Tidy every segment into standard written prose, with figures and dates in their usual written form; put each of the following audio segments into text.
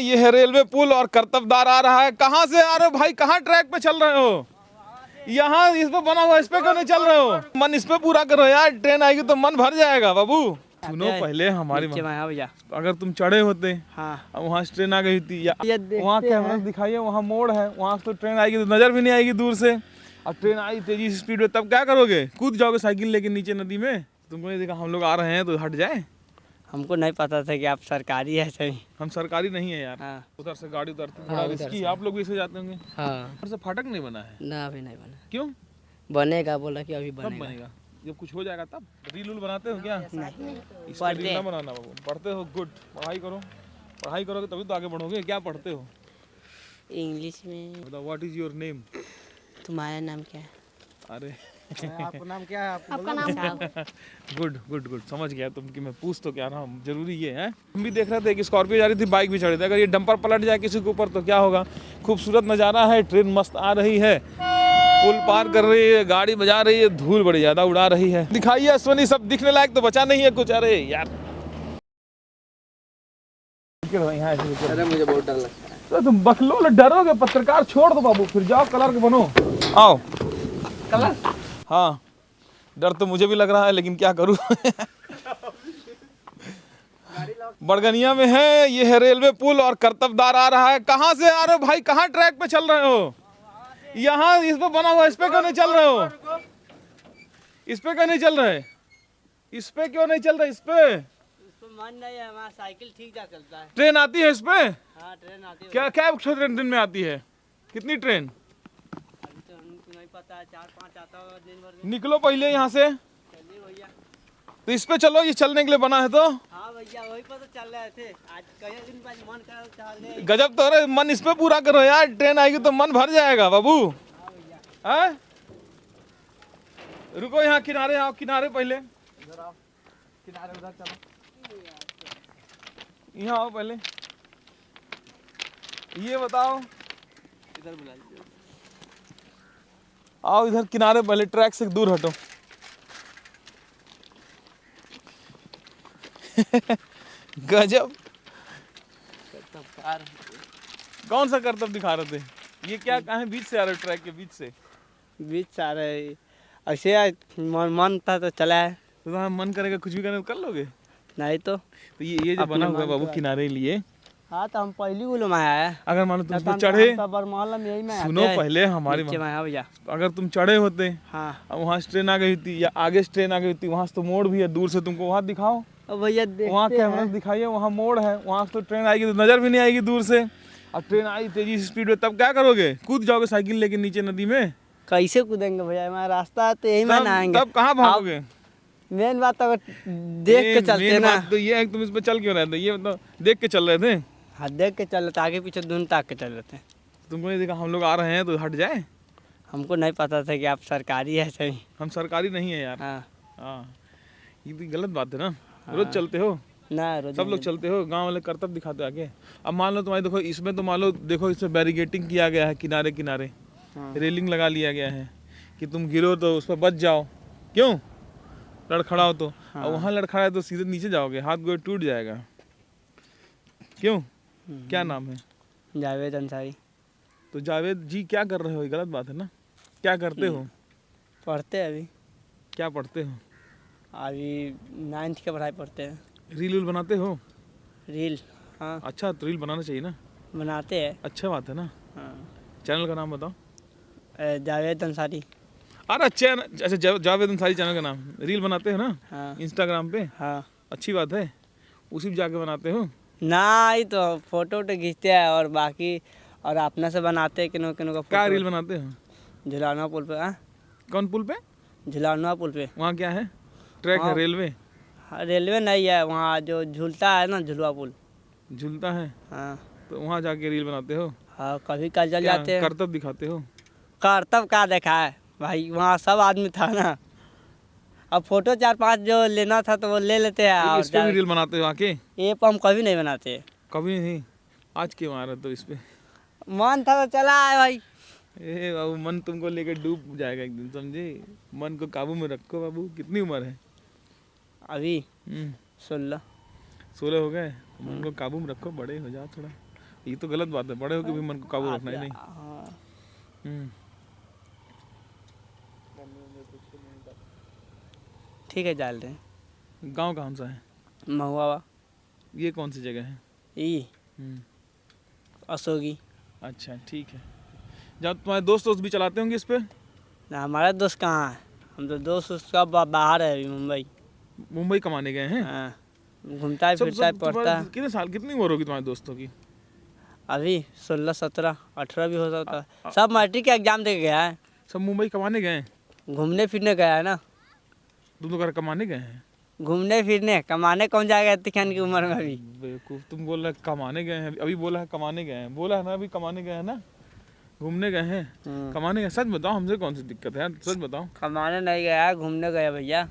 ये है रेलवे पुल और कर्तव्यदार आ रहा है। कहाँ से आ रहे हो भाई, कहाँ ट्रैक पे चल रहे हो? यहाँ इस पे बना हुआ, इस पे क्यों नहीं चल रहे हो? मन इस पे पूरा करो यार, ट्रेन आएगी तो मन भर जाएगा बाबू। सुनो पहले हमारी भैया, अगर तुम चढ़े होते हाँ, अब वहाँ से ट्रेन आ गई थी, या वहाँ कैमरा दिखाइए, वहाँ मोड़ है, वहाँ तो ट्रेन आएगी तो नजर भी नहीं आएगी दूर से। अब ट्रेन आई तेजी स्पीड में, तब क्या करोगे? कूद जाओगे साइकिल लेके नीचे नदी में? तुमको नहीं देखा हम लोग आ रहे हैं तो हट जाए? हमको नहीं पता था कि आप सरकारी है। सही, हम सरकारी नहीं है यार। हाँ। उधर से गाड़ी उतरती थोड़ा रिस्की, आप लोग भी इसे जाते होंगे। हाँ, उधर से फाटक नहीं बना है ना अभी नहीं बना, क्यों? बनेगा, बोला कि अभी कब बनेगा। बनेगा? जब कुछ हो जाएगा तब। रील उल बनाते हो क्या? नहीं, इस पर रील ना बनाना बाबू। पढ़ते हो? गुड, पढ़ाई करो। पढ़ाई करोगे तभी तो आगे बढ़ोगे। क्या पढ़ते हो? इंग्लिश में। बताओ, व्हाट इज योर नेम? तुम्हारा नाम क्या है? अरे आपका नाम क्या है? आपका नाम गुड गुड गुड, समझ गया तुम कि मैं पूछ तो क्या रहा हूँ, जरूरी ये है। हम भी देख रहे थे कि स्कॉर्पियो जा रही थी, बाइक भी चढ़ी थी। अगर ये डंपर पलट जाए किसी के ऊपर तो क्या होगा? खूबसूरत नज़ारा है, ट्रेन मस्त आ रही है, पुल पार कर रही है, गाड़ी बजा रही है, धूल बड़ी ज़्यादा उड़ा रही है। दिखाइए अश्वनी, सब दिखने लायक तो बचा नहीं है कुछ। अरे यार, अरे मुझे बहुत डर लगता है। तो तुम बकलोल डरोगे? पत्रकार छोड़ दो बाबू, फिर जाओ कलर के बनो। आओ कलर। हाँ, डर तो मुझे भी लग रहा है, लेकिन क्या करूँ। बड़गनिया में है, ये है रेलवे पुल और कर्तव्यदार आ रहा है। कहाँ से आ रहे हो भाई, कहाँ ट्रैक पे चल रहे हो? यहाँ इस पे बना हुआ, इस पे क्यों नहीं चल रहे हो? इस पे क्यों नहीं चल रहे? इस पे क्यों नहीं चल रहे? इस पे मन नहीं है, वहाँ साइकिल ठीक जा चलता है। ट्रेन आती है इस पे? हाँ, ट्रेन आती है। क्या क्या ट्रेन दिन में आती है? कितनी ट्रेन? अभी तो हमको नहीं पता है, 4-5 आता होगा दिन भर में। निकलो पहले यहाँ से। चलिए भैया। तो इस पे चलो, ये चलने के लिए बना है तो। हाँ भैया, वही पर तो चल रहे थे। आज कई दिन बाद मन कर चले। गजब तो, अरे मन इस पे पूरा करो यार, ट्रेन आएगी तो मन भर जाएगा बाबू। हाँ, रुको यहाँ किनारे आओ, किनारे पहले इधर आओ, किनारे उधर चलो, यहाँ आओ पहले। ये बताओ, इधर बुला लीजिए। आओ इधर किनारे पहले, ट्रैक से दूर हटो। गजब, कौन सा करतब दिखा रहे थे? ये क्या कहाँ बीच से आ रहे हो? ट्रैक के बीच से? बीच से आ रहे ऐसे मन था तो चला है। तो हाँ, मन करेगा कुछ भी करने को कर लोगे? नहीं तो ये जो बना हुआ है बाबू किनारे लिए, हाँ तो हम पहली गुलो में आया है। अगर मान लो तुम इसमें चढ़े, बरमहल में यही में सुनो पहले हमारी भैया, अगर तुम चढ़े होते, हाँ, अब वहाँ से ट्रेन आ गई थी या आगे से ट्रेन आ गई थी, वहाँ से तो मोड़ भी है, दूर से तुमको वहाँ दिखाओ, भैया वहाँ कैमरा दिखाइए, वहाँ मोड़ है, वहाँ से तो ट्रेन आएगी तो नजर भी नहीं आएगी दूर से। अब ट्रेन आई तेजी स्पीड में, तब क्या करोगे? कूद जाओगे साइकिल लेके नीचे नदी में? कैसे कूदेंगे भैया, हमारा रास्ता है तो यही में आएंगे। तब कहाँ भागोगे? मेन बात अगर देख के चलते ना, तो ये है कि तुम इस पे चल क्यों रहे थे? ये बताओ, देख के चल रहे थे? हाँ, देख के चल रहे थे, आगे पीछे दोनों ताक के चल रहे थे। तुमको नहीं देखा हम लोग आ रहे हैं तो हट जाए? हमको नहीं पता था कि आप सरकारी है। सही, हम सरकारी नहीं है यार। हाँ, हाँ, ये तो गलत बात है ना। रोज चलते हो? ना रोज सब लोग चलते हो, गांव वाले कर्तव्य दिखाते आगे। अब मान लो तुम्हारी, देखो इसमें तो मान लो, देखो इसमें बैरिकेटिंग किया गया है, किनारे किनारे रेलिंग लगा लिया गया है कि तुम गिरो तो उस पर बच जाओ। क्यों? लड़खड़ाओ तो। और वहाँ लड़खड़ाए तो सीधे नीचे जाओगे, हाथ गोड़ टूट जाएगा। क्यों? क्या नाम है? जावेद अंसारी। तो जावेद जी क्या कर रहे हो? ये गलत बात है ना। क्या करते हो? पढ़ते हैं अभी। क्या पढ़ते हो? अभी 9th की पढ़ाई पढ़ते हैं। रील उल बनाते हो? रील, हाँ, अच्छा, तो रील बनाना चाहिए ना, बनाते हैं। अच्छा बात है ना। हाँ, चैनल का नाम बताओ। जावेद अंसारी। अरे अच्छा, जावेद अंसारी चैनल का नाम। रील बनाते हो ना? हाँ, इंस्टाग्राम पे? हाँ, अच्छी बात है, उसी पे जाके बनाते हो? ना ही तो फोटो वोटो खींचते हैं और बाकी और अपना से बनाते हैं किनो किनो का क्या फोटो। रील बनाते हो? झुलाना पुल पे। हाँ, कौन पुल पे? झुलाना पुल पे। वहाँ क्या है? ट्रैक है? हाँ। रेलवे? हाँ, रेलवे नहीं है, वहाँ जो झूलता है ना, झुलवा पुल। झूलता है? हाँ, तो वहाँ जाके रील बनाते हो? हाँ, कभी कल चल क्या जाते हैं। करतब दिखाते हो? करतब का देखा है भाई, वहाँ सब आदमी था ना। अब फोटो 4-5 जो लेना था तो वो ले लेते हैं। और इस पे भी रील बनाते हो आके? ये पर हम कभी नहीं बनाते। कभी नहीं? आज क्यों आ रहे तो इस पे? मन था तो चला है भाई। ए बाबू, मन तुमको लेकर डूब जाएगा एक दिन, समझे? मन को काबू में रखो बाबू। कितनी उम्र है? अभी 16। 16 हो गए? मन को काबू में रखो, बड़े हो जाओ थोड़ा। ये तो गलत बात है, बड़े होकर भी मन को काबू रखना ही नहीं। हाँ। हम्म। ठीक है, डाल दें। गांव कौन सा है? महुआ। ये कौन सी जगह है? ई हम्म। अशोगी। अच्छा ठीक है। जब तुम्हारे दोस्त भी चलाते होंगे इस पे? ना, हमारा दोस्त कहाँ है, हम तो दोस्त उसका बाहर है, अभी मुंबई। मुंबई कमाने गए हैं? हाँ, घूमता है फिरता है पढ़ता तुम्हारे है। कितने साल, कितनी उम्र होगी तुम्हारे दोस्तों की? अभी 16 17 18 भी हो सकता है। सब मैट्रिक का एग्जाम दे के गया है, सब मुंबई कमाने गए हैं? घूमने फिरने गया है ना। तुम तो घर कमाने गए हैं? घूमने फिरने, कमाने कौन जाएगा इतनी खान की उम्र में अभी। बेवकूफ, तुम बोल रहे कमाने गए हैं, अभी बोला है कमाने गए हैं, बोला है ना अभी कमाने गए हैं ना, घूमने गए हैं, कमाने गए। सच बताओ, हमसे कौन सी दिक्कत है यार, सच बताओ। कमाने नहीं गया है, घूमने गया भैया।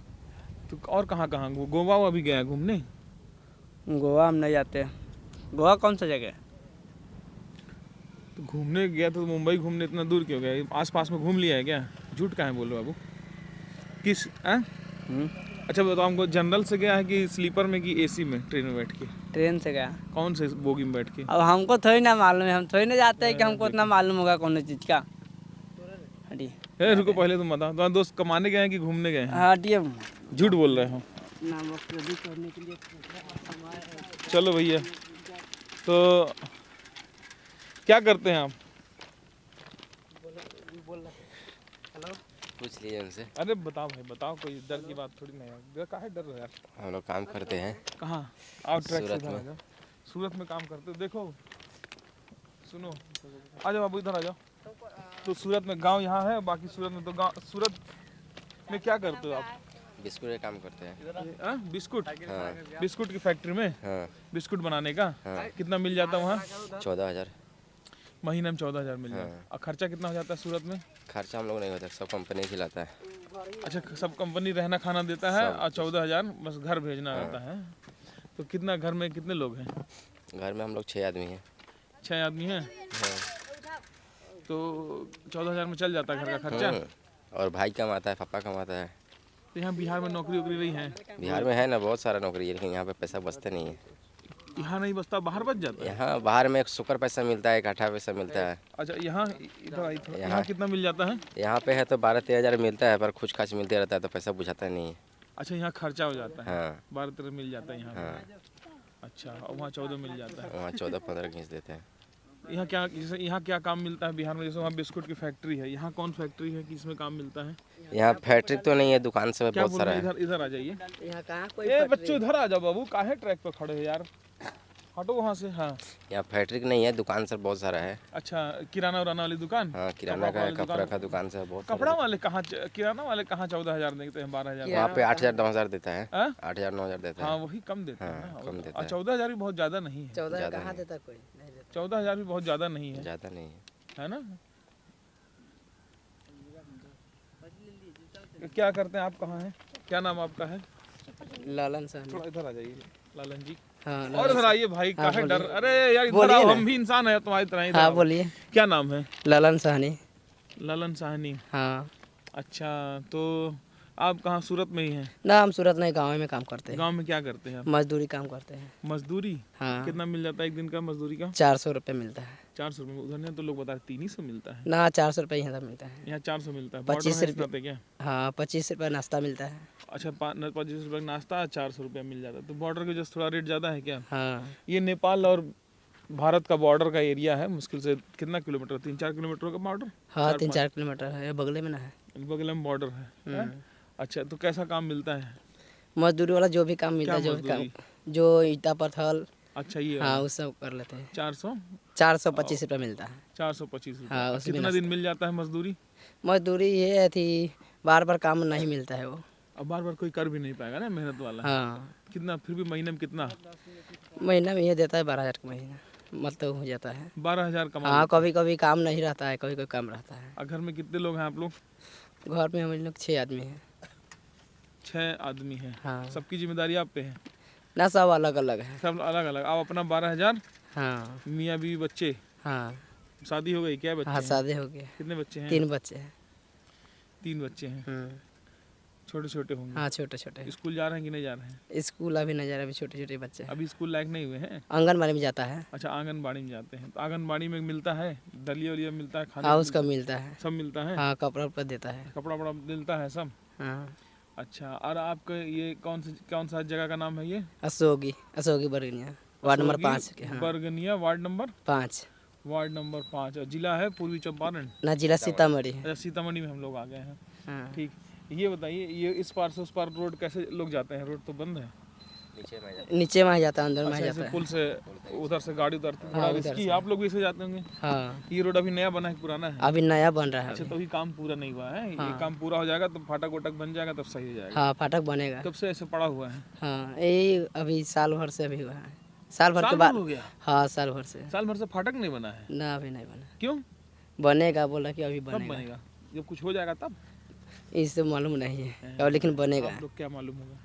तो और कहाँ कहाँ, गोवा अभी गया है घूमने? गोवा हम नहीं जाते। गोवा कौन सा जगह है? तो घूमने गया तो मुंबई घूमने इतना दूर क्यों गया? आस पास में घूम लिया है क्या? झूठ काहे बोल रहे हो बाबू? किस अच्छा बताओ हमको, जनरल से गया है कि स्लीपर में कि एसी में, ट्रेन में बैठ के? ट्रेन से गया। कौन से बोगी में बैठ के? अब हमको थोड़ी ना मालूम है, हम थोड़ी ना जाते हैं कि हमको इतना मालूम होगा कौन चीज़ का। हटिए। रुको पहले तुम बताओ, तुम्हारे दोस्त कमाने गए हैं कि घूमने गए हैं? हटिए। झूठ बोल रहे हो। चलो भैया, तो क्या करते हैं आप? पूछ लीजिए उनसे। अरे बताओ भाई बताओ, कोई डर की बात थोड़ी नहीं है, काहे डर रहे हो यार? हम लोग काम करते हैं। कहाँ? आओ ट्रैक से सूरत इधर आ में। जाओ। सूरत में काम करते हो? देखो सुनो, आ जाओ बाबू, इधर आ जाओ। तो सूरत में गांव यहाँ है, बाकी सूरत में तो गांव। सूरत में क्या करते हो आप? बिस्कुट का काम करते हैं। बिस्कुट? हाँ। बिस्कुट की फैक्ट्री में हाँ। बिस्कुट बनाने का? हाँ। कितना मिल जाता है वहाँ? 14,000। महीने में 14,000 मिल जाता है। हाँ। और खर्चा कितना हो जाता है सूरत में? खर्चा हम लोग नहीं होता, सब कंपनी खिलाता है। अच्छा, सब कंपनी रहना खाना देता है और 14,000 बस घर भेजना रहता है। तो कितना, घर में कितने लोग हैं? घर में हम लोग 6 आदमी हैं। 6 आदमी हैं? हाँ। तो 14,000 में चल जाता है घर का खर्चा? और भाई कमाता है, पापा कमाता है। तो यहाँ बिहार में नौकरी वोकरी नहीं है? बिहार में है ना बहुत सारा नौकरी है, लेकिन यहाँ पे पैसा बचता नहीं है। यहाँ नहीं बचता, बाहर बच जाता है? यहाँ बाहर में 100 पैसा मिलता है, 1 आठा पैसा मिलता है। अच्छा, यहाँ इधर आई थोड़ा, यहाँ कितना मिल जाता है? यहाँ पे है तो 12-13 हज़ार मिलता है, पर कुछ खाच मिलते रहता है तो पैसा बुझाता नहीं है। अच्छा, यहाँ खर्चा हो जाता है? हाँ। 12-13 मिल जाता है यहाँ पे। हाँ। अच्छा, और वहाँ 14 मिल जाता है? वहाँ 14-15 खींच देते हैं। यहाँ क्या, जैसे यहाँ क्या काम मिलता है बिहार में? जैसे वहाँ बिस्कुट की फैक्ट्री है, यहाँ कौन फैक्ट्री है कि इसमें काम मिलता है? यहाँ फैक्ट्री तो नहीं है, दुकान से क्या बहुत बोल सारा रहे हैं? है। इधर इधर आ जाइए। यहाँ कहाँ कोई ए बच्चों, इधर आ जाओ बाबू, काहे ट्रैक पे खड़े हो यार? हटो वहाँ से। हाँ। यहाँ फैक्ट्री नहीं है, दुकान से बहुत सारा है। अच्छा, किराना उराना वाली दुकान? हाँ, किराना का है, कपड़ा का दुकान से बहुत कपड़ा वाले कहाँ, किराना वाले कहाँ 14,000 देते हैं, 12,000? वहाँ पे 8,000-9,000 देता है। हाँ? 8,000-9,000 देता हाँ है। वही कम देता है हाँ, ना। कम देता और है। 14,000 भी बहुत ज़्यादा नहीं है। 14 कहाँ देता कोई नहीं देता। 14,000 भी बहुत ज़्यादा नहीं है, ज़्यादा नहीं है। है ना? क्या करते हैं आप, कहाँ हैं, क्या नाम आपका है? लालन साहनी। थोड़ा इधर आ जाइए लालन जी। हाँ, और इधर आइए भाई, हाँ, काहे डर? बोलिए। अरे यार इधर बोलिए आओ, ना। हम भी इंसान है तुम्हारी तरह ही। हाँ बोलिए। क्या नाम है? लालन साहनी। ललन साहनी। हाँ। अच्छा, तो आप कहाँ, सूरत में ही हैं? ना, हम सूरत नहीं, गाँव में काम करते हैं। गांव में क्या करते हैं आप? मजदूरी काम करते हैं। मजदूरी? हाँ। कितना मिल जाता है एक दिन का मजदूरी का? 400 रुपये मिलता है। 400 रुपये? उधर नहीं तो लोग बता रहे 300 मिलता है। ना, 400 रुपये यहाँ तक मिलता है। यहाँ 400 मिलता है। 25 बॉर्डर है इस रुपये। नाते क्या? हाँ, 25 रुपये नाश्ता मिलता है। अच्छा, 25 रुपये नाश्ता, 400 रुपया मिल जाता है। तो बॉर्डर की वजह से थोड़ा रेट ज़्यादा है क्या? हाँ। ये नेपाल और भारत का बॉर्डर का एरिया है, मुश्किल से कितना किलोमीटर, 3-4 किलोमीटर का बॉर्डर? हाँ, 3-4 किलोमीटर है, बगले में ना है। बगल में बॉर्डर है। अच्छा, तो कैसा काम मिलता है? मजदूरी वाला जो भी काम मिलता है, क्या जो भी काम, मजदूरी? जो ईटा पत्थर, अच्छा, ये हाँ, वो सब कर लेते हैं। 425 रुपये मिलता है। 425 हाँ, रुपये। उसमें कितना दिन मिल जाता है मजदूरी? मजदूरी ये थी, बार बार काम नहीं मिलता है वो। अब बार बार कोई कर भी नहीं पाएगा ना, मेहनत वाला। हाँ। कितना फिर भी महीने में कितना? महीना में ये देता है 12,000 का महीना, मतलब हो जाता है। 12,000 कमा? हाँ, कभी कभी काम नहीं रहता है, कभी कभी काम रहता है। और घर में कितने लोग हैं आप लोग? घर में हम लोग 6 आदमी हैं। 6 आदमी हैं। हाँ। सबकी जिम्मेदारी आप पे है? ना, सब अलग अलग है। सब अलग अलग? आप अपना 12,000, हाँ। मियाँ बीवी बच्चे? हाँ। शादी हो गई क्या? बच्चे हाँ, हैं? शादी हो गया। कितने बच्चे हैं? 3 बच्चे हैं। 3 बच्चे हैं। छोटे छोटे होंगे। हाँ छोटे छोटे। स्कूल जा रहे हैं कि नहीं जा रहे हैं? स्कूल अभी नहीं जा रहा, अभी छोटे छोटे बच्चे हैं। अभी स्कूल लायक नहीं हुए हैं? आंगनबाड़ी में जाता है। अच्छा, आंगनबाड़ी में जाते हैं। तो आंगनबाड़ी में मिलता है दलिया वलिया मिलता है, खाना हाँ को उसका मिलता है। सब मिलता है? हाँ कपड़ा उपड़ा देता है। कपड़ा वपड़ा मिलता है सब? हाँ। अच्छा, और आपका ये कौन सा जगह का नाम है ये? अशोकी बरगनिया, वार्ड नंबर 5 के। हाँ बरगनिया वार्ड नंबर 5। Ward number 5। और जिला है पूर्वी चंपारण? ना जिला सीतामढ़ी है। अच्छा, सीतामढ़ी में हम लोग आ गए हैं। हाँ। ठीक, ये बताइए, ये इस पार से उस पार रोड कैसे लोग जाते हैं? रोड तो बंद है। नीचे में आ जाता है, अंदर में आ अच्छा, जाता ऐसे है। पुल से उधर से गाड़ी उतरती है, हाँ, बड़ा उधर रिस्की। से। आप लोग भी इसे जाते होंगे? हाँ ये रोड अभी नया बना है पुराना है? अभी नया बन रहा है अच्छा, अभी। तो अभी काम पूरा नहीं हुआ है। ये हाँ। काम पूरा हो जाएगा तो फाटक वोटक बन जाएगा, तब सही हो जाएगा। हाँ फाटक बनेगा। कब से ऐसे पड़ा हुआ है? हाँ यही अभी साल भर से अभी हुआ है। साल भर के साल बाद। भर हो गया? हाँ साल भर से। साल भर से फाटक नहीं बना है? ना अभी नहीं बना। क्यों? बनेगा, बोला कि अभी कब बनेगा। बनेगा? जब कुछ हो जाएगा तब? इससे मालूम नहीं है और लेकिन बनेगा। आप लोग क्या मालूम होगा?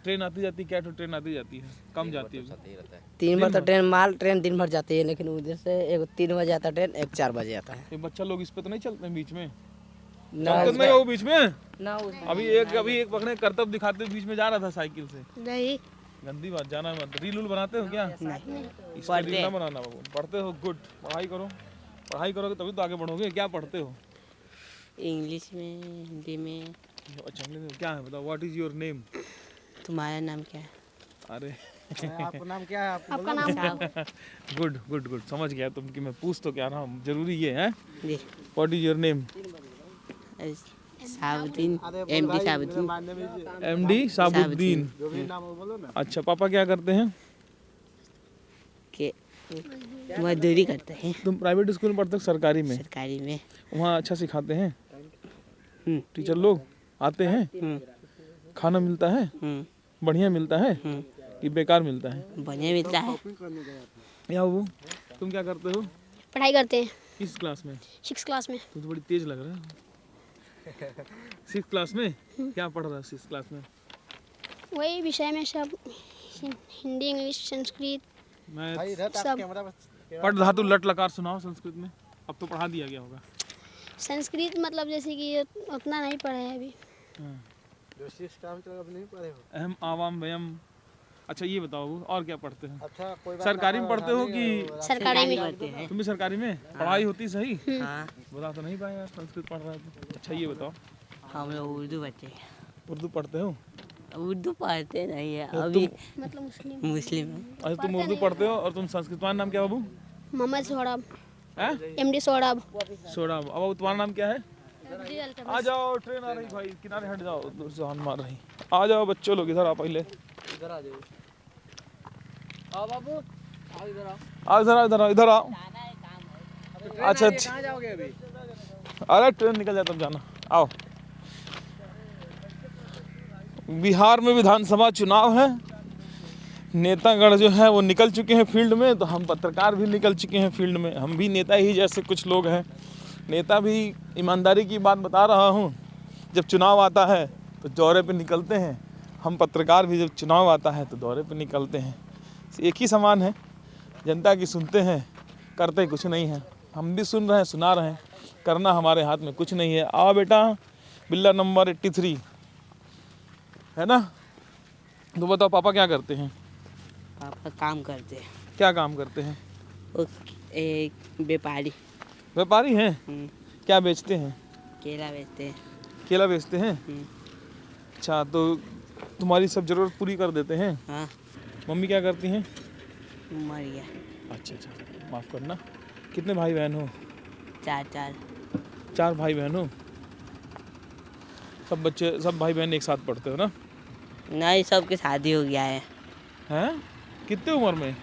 ट्रेन आती जाती, क्या तो ट्रेन आती जाती है? कम जाती है? 3 बार तो ट्रेन दिन भर जाती है, लेकिन उधर से एक 3 बजे आता है ट्रेन, एक 4 बजे आता है। ये बच्चा लोग इस पे तो नहीं चलते हैं बीच में? ना चलते नहीं हो बीच में? ना अभी एक पकड़े करतब दिखाते बीच में जा रहा था साइकिल से। नहीं। गंदी बात, जाना मत। रील उल बनाते हो क्या? इस पे रील ना बनाना बाबू। पढ़ते हो? गुड। पढ़ाई करोगे तभी तो आगे बढ़ोगे। क्या पढ़ते हो? इंग्लिश में, हिंदी में। अच्छा, इंग्लिश में क्या है बताओ? What is your name? तुम्हारा नाम क्या है? अरे आपका नाम क्या है? आपका नाम? गुड गुड गुड, समझ गया तुम कि मैं पूछ तो क्या रहा हूँ। जरूरी ये है। जी what is your name? Sabuddin, MD Sabuddin. MD Sabuddin. जो भी नाम हो बोलो ना। अच्छा, पापा क्या करते हैं? के मजदूरी करते हैं तुम प्राइवेट स्कूल में पढ़ते हो सरकारी में? सरकारी में। वहाँ अच्छा सिखाते हैं हम्म। टीचर लोग? आते हैं? खाना मिलता है? बढ़िया मिलता है कि बेकार मिलता है? बढ़िया मिलता है। या वो तुम क्या करते हो? पढ़ाई करते हैं किस क्लास में? 6 क्लास में। तुम तो बड़ी तेज लग रहा है। 6 क्लास में? क्या पढ़ रहा है 6 क्लास में? वही विषय में सब, हिंदी, इंग्लिश, संस्कृत, मैं भाई इधर सब। कैमरा बस। पढ़ धातु लट लकार सुनाओ संस्कृत में। अब तो पढ़ा दिया गया होगा। संस्कृत मतलब जैसे कि उतना नहीं पढ़े हैं अभी। हाँ। जो सिस्टम चल अभी नहीं पढ़े हो। अहम आवाम वयम। अच्छा, ये बताओ और क्या पढ़ते हैं? अच्छा कोई बात सरकारी में पढ़ते हो कि? सरकारी में। पढ़ते हैं। तुम भी सरकारी में? पढ़ाई होती सही? हाँ बता तो नहीं पाएगा, संस्कृत पढ़ रहा है तो। अच्छा, ये बताओ, हम लोग उर्दू बच्चे हैं। उर्दू पढ़ते हो? उर्दू पढ़ते नहीं है तो अभी, मतलब मुस्लिम। मुस्लिम है। अच्छा, तुम उर्दू पढ़ते हो और तुम संस्कृत। तुम्हारा नाम क्या बाबू? मोहम्मद सोहराब, है? एमडी सोहराब। सोडा। अब तुम्हारा नाम क्या है? आ जाओ, ट्रेन आ रही भाई, किनारे हट जाओ, दूर से हॉर्न मार रही। आ जाओ बच्चों लोग, इधर आओ पहले। इधर आ जाओ। आओ बाबू, आओ इधर आओ। इधर आओ। अच्छा अच्छा। कहाँ जाओगे अभी? अरे ट्रेन निकल जाए तब जाना। आओ। बिहार में विधानसभा चुनाव है। नेतागण जो है वो निकल चुके हैं फील्ड में, तो हम पत्रकार भी निकल चुके हैं फील्ड में। हम भी नेता ही जैसे कुछ लोग हैं। नेता भी, ईमानदारी की बात बता रहा हूँ, जब चुनाव आता है तो दौरे पे निकलते हैं। हम पत्रकार भी जब चुनाव आता है तो दौरे पे निकलते हैं। एक ही समान है, जनता की सुनते हैं, करते कुछ नहीं है। हम भी सुन रहे हैं, सुना रहे हैं, करना हमारे हाथ में कुछ नहीं है। आओ बेटा, बिल्ला नंबर 83 है ना? तो बताओ पापा क्या करते हैं? पापा काम करते हैं। क्या काम करते हैं? वो एक व्यापारी। व्यापारी हैं? क्या बेचते हैं? केला बेचते हैं। केला बेचते हैं? अच्छा, तो तुम्हारी सब जरूरत पूरी कर देते हैं? हाँ मम्मी क्या करती हैं? मर गया। अच्छा, माफ़ करना। कितने भाई बहन हो? 4 भाई बहन हो? सब भाई बहन एक साथ पढ़ते हो ना? नहीं, सबकी शादी हो गया है। हैं? कितने उम्र में?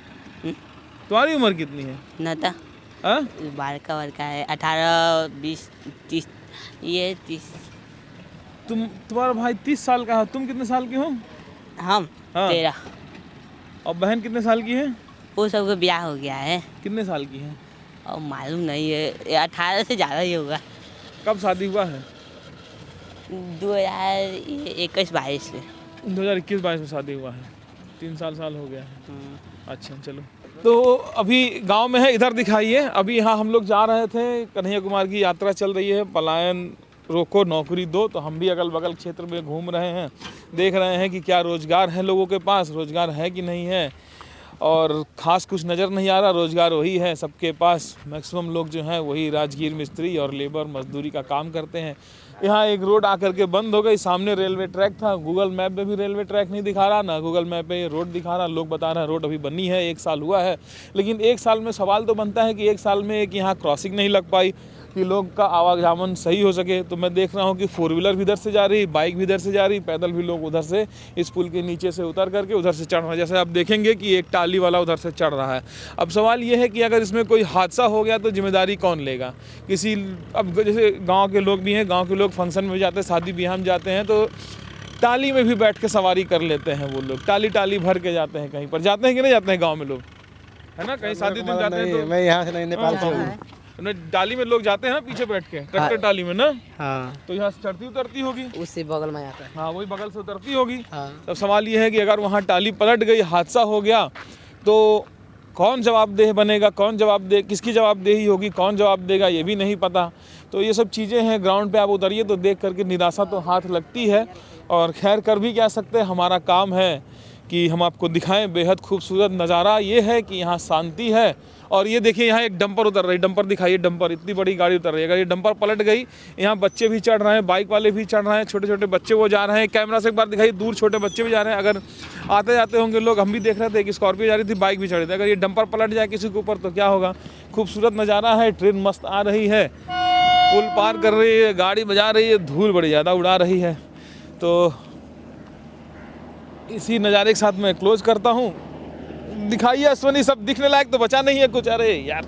तुम्हारी उम्र कितनी है? न था हाँ? बड़का है, 18, 20, 30, ये 30। तुम्हारा भाई 30 साल का है। तुम कितने साल के हो? हम हाँ। 13। और बहन कितने साल की है? वो सबका ब्याह हो गया है कितने साल की है? और मालूम नहीं है, 18 से ज़्यादा ही होगा। कब शादी हुआ है? 2021-22 से। 2021-22 में शादी हुआ है। 3 साल हो गया है। अच्छा, चलो। तो अभी गांव में है, इधर दिखाइए। अभी यहाँ हम लोग जा रहे थे, कन्हैया कुमार की यात्रा चल रही है, पलायन रोको, नौकरी दो। तो हम भी अगल बगल क्षेत्र में घूम रहे हैं, देख रहे हैं कि क्या रोज़गार है लोगों के पास, रोज़गार है कि नहीं है। और ख़ास कुछ नज़र नहीं आ रहा, रोज़गार वही है सबके पास। मैक्सिमम लोग जो हैं वही राजगीर मिस्त्री और लेबर मजदूरी का काम करते हैं। यहाँ एक रोड आकर के बंद हो गई, सामने रेलवे ट्रैक था, गूगल मैप में भी रेलवे ट्रैक नहीं दिखा रहा, ना गूगल मैप पे रोड दिखा रहा। लोग बता रहे हैं रोड अभी बनी है, 1 साल हुआ है। लेकिन 1 साल में सवाल तो बनता है कि 1 साल में एक यहाँ क्रॉसिंग नहीं लग पाई कि लोग का आवागमन सही हो सके। तो मैं देख रहा हूँ कि 4 व्हीलर भी इधर से जा रही, बाइक भी इधर से जा रही, पैदल भी लोग उधर से इस पुल के नीचे से उतर करके उधर से चढ़ रहा है। जैसे आप देखेंगे कि एक टाली वाला उधर से चढ़ रहा है। अब सवाल ये है कि अगर इसमें कोई हादसा हो गया तो जिम्मेदारी कौन लेगा? किसी, अब जैसे गाँव के लोग भी हैं, गाँव के लोग फंक्शन में जाते हैं, शादी ब्याह में जाते हैं, तो टाली में भी बैठ के सवारी कर लेते हैं वो लोग, टाली भर के जाते हैं। कहीं पर जाते हैं कि नहीं जाते हैं गाँव में लोग, है ना? कहीं शादी दिन जाते हैं तो मैं यहाँ से नहीं, नेपाल से हूँ। टाली में लोग जाते हैं ना पीछे बैठ के, ट्रैक्टर टाली में ना। हाँ, तो यहाँ से चढ़ती उतरती होगी। उसी बगल में आता है। हाँ, वही बगल से उतरती होगी। हाँ। तब सवाल ये है कि अगर वहाँ टाली पलट गई, हादसा हो गया, तो कौन जवाबदेह बनेगा, कौन जवाबदेह, किसकी जवाबदेही होगी, कौन जवाब देगा, ये भी नहीं पता। तो ये सब चीज़ें हैं। ग्राउंड पे आप उतरिए तो देख करके निराशा तो हाथ लगती है। और खैर कर भी क्या सकते हैं, हमारा काम है कि हम आपको दिखाएं बेहद खूबसूरत नज़ारा। ये है कि यहाँ शांति है। और ये देखिए यहाँ एक डंपर उतर रही, डंपर दिखाइए, डंपर, इतनी बड़ी गाड़ी उतर रही है। अगर ये डंपर पलट गई, यहाँ बच्चे भी चढ़ रहे हैं, बाइक वाले भी चढ़ रहे हैं, छोटे छोटे बच्चे वो जा रहे हैं। कैमरा से एक बार दिखाइए, दूर छोटे बच्चे भी जा रहे हैं। अगर आते जाते होंगे लोग, हम भी देख रहे थे कि स्कॉर्पियो जा रही थी, बाइक भी चढ़ रही थी। अगर ये डंपर पलट जाए किसी के ऊपर तो क्या होगा? खूबसूरत नज़ारा है। ट्रेन मस्त आ रही है, पुल पार कर रही है, गाड़ी बजा रही है, धूल बड़ी ज़्यादा उड़ा रही है। तो इसी नज़ारे के साथ मैं क्लोज करता हूँ। दिखाइए अश्वनी, सब दिखने लायक तो बचा नहीं है कुछ। अरे यार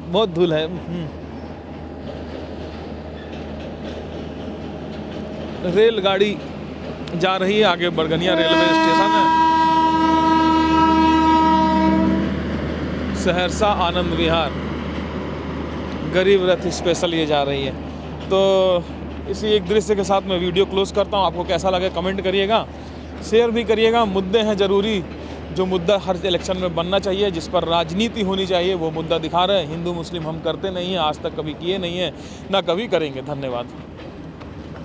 बहुत धूल है। रेलगाड़ी जा रही है, आगे बड़गनिया रेलवे स्टेशन है। सहरसा आनंद विहार गरीब रथ स्पेशल ये जा रही है। तो इसी एक दृश्य के साथ मैं वीडियो क्लोज करता हूँ। आपको कैसा लगा कमेंट करिएगा, शेयर भी करिएगा। मुद्दे हैं ज़रूरी, जो मुद्दा हर इलेक्शन में बनना चाहिए, जिस पर राजनीति होनी चाहिए, वो मुद्दा दिखा रहे हैं। हिंदू मुस्लिम हम करते नहीं हैं, आज तक कभी किए नहीं हैं, ना कभी करेंगे। धन्यवाद।